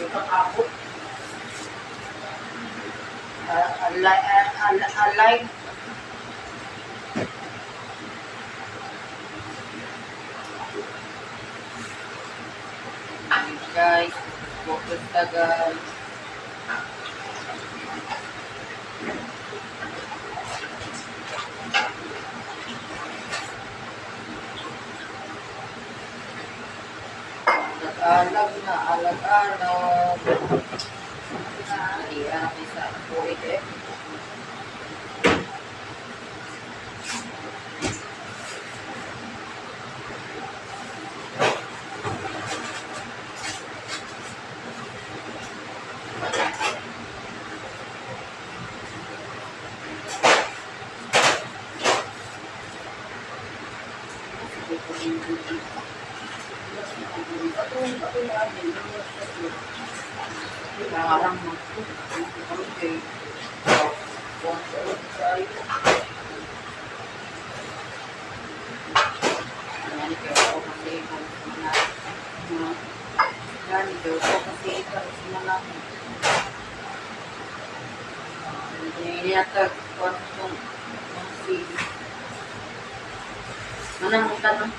Nakakabot. Alay. Guys, focus tagal. Alag na, alag-alag. Ayan, isa po ito. Parang manang tanong,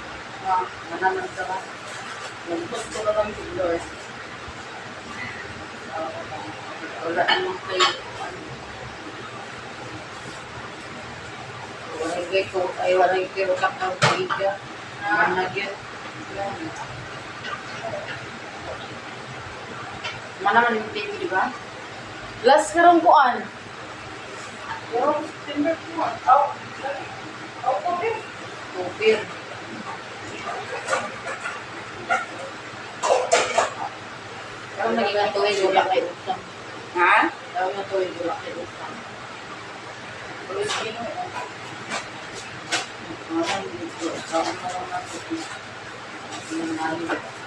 manang tanong. Lungkot ko na lang yung Lord. Wala namang kayo. Wala yung kayo kakang kayo. Managyan. Manaman yung TV, di ba? Last karong kuan. Yung timber ko. Tupir. Pero naging tuwing wala kay utang. Ha? Daw na tuwing wala kay utang. Pero sino eh. Parang dito. Parang parang natin. Yung nalito.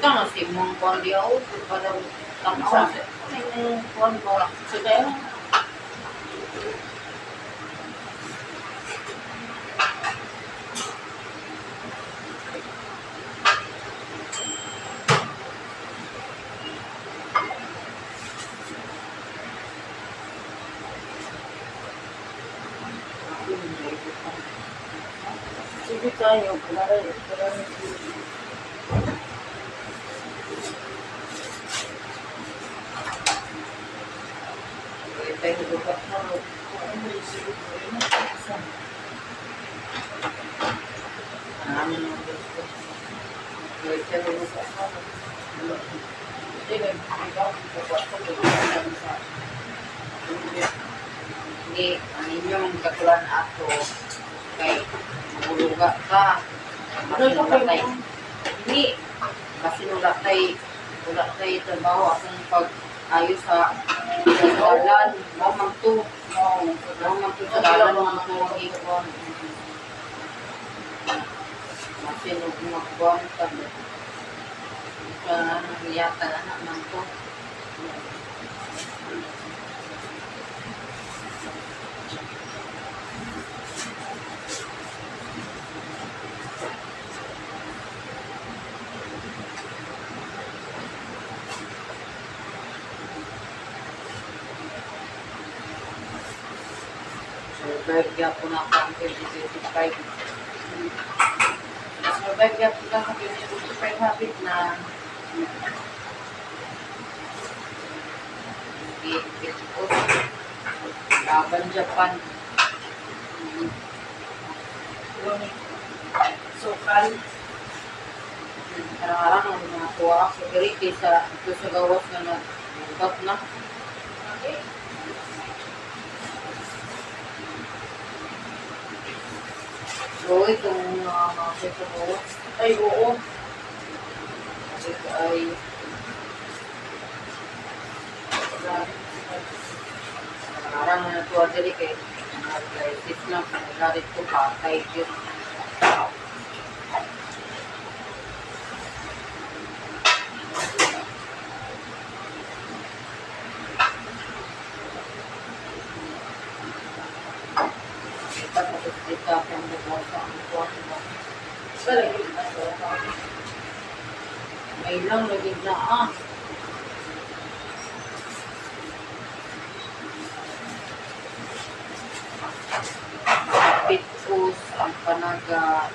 Ito na si mong kuwan di ako. Parang tamawa. Yung kuwan ko. So tayo. Sige tayo. Parang Tayo bukat mo. Ano mo gusto? Tayo bukat mo. Hindi, ang inyong katulan ato kay maguluga ka. Masinulakay. Hindi. Masinulakay. Ulakay trabaho akong pag-ayos sa dalan. Mamang to. Mamang to sa dalan. Mamang to ang ikon. Masinulakay. Sa nangyata na naman to. Survive po na ako ang 2025. Survive po na sa 2025 habit na laban Japan. sukal. Karang ang mga tuwa sa kiriti sa ito sa gawas na nagbukat na. So, itong mga sa gawas. Ay, oo. Ito ay karang na natuwa dali kay Nag-lysis lang. Nagalit ko patay yun. Tapos dito akong bumosa ang buwan mo. Salagin na so. May lang lagin na Pitus ang panaga.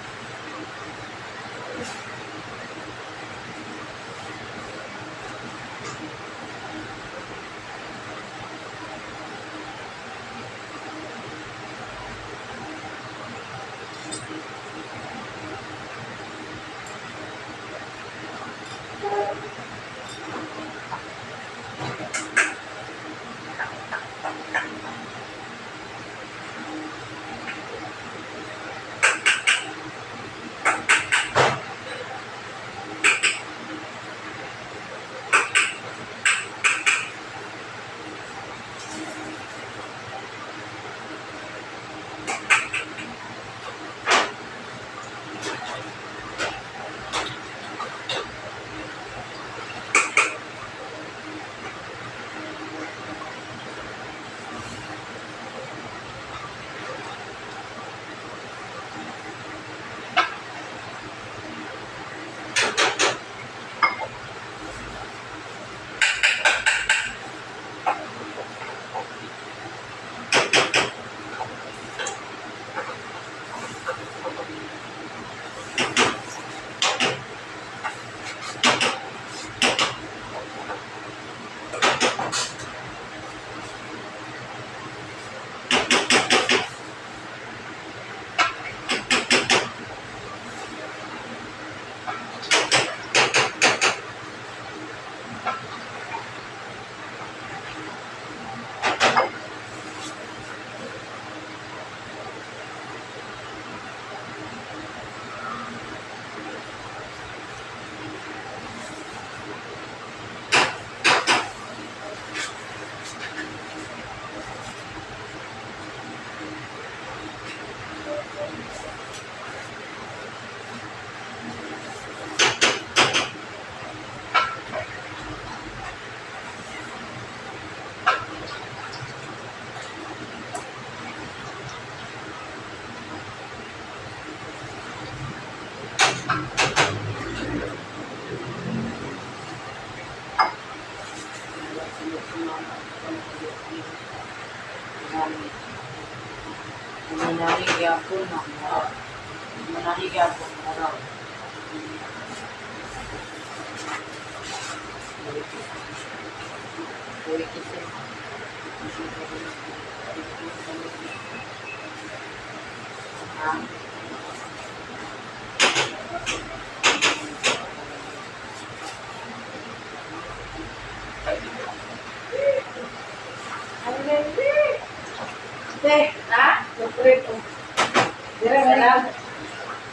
Manahigapon na raw.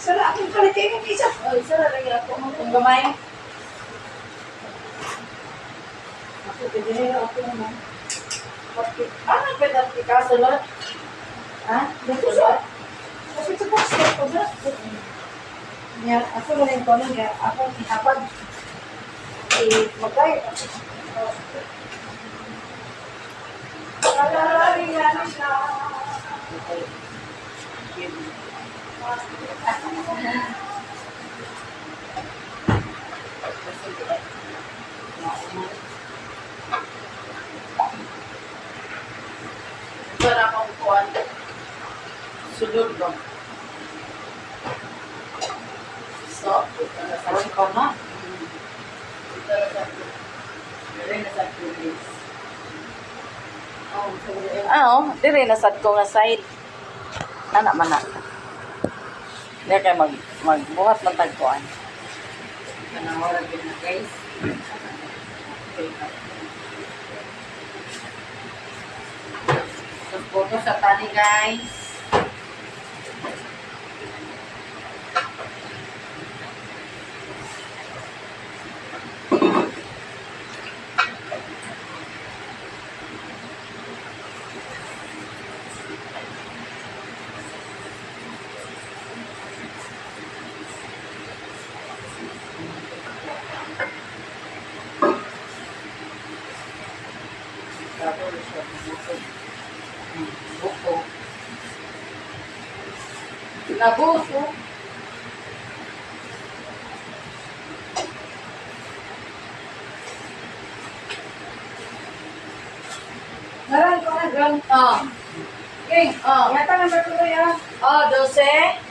Sala akong kalitin yung isa. Sala lagi ako kung gamay. Ako pinahira ako naman. Ano ba natin kaso lang? Ha? Dito sa? Kasi sa poster ko ba? Ako na rin ko lang. Ako kitapag. Magkaya. Nalalaring namin na. Para kang kuwan. Sulod ba? So, nasawin ka na. Dire na sad ko nga side. Anak man na. Hindi kayo magbuhat ng tagpuan. Panawag yun na guys. So, photo sa tali guys. Buko. Nabuso. Naran ko na, gan. Ah. King, Ah. yata number tuloy ah. Oh, 12.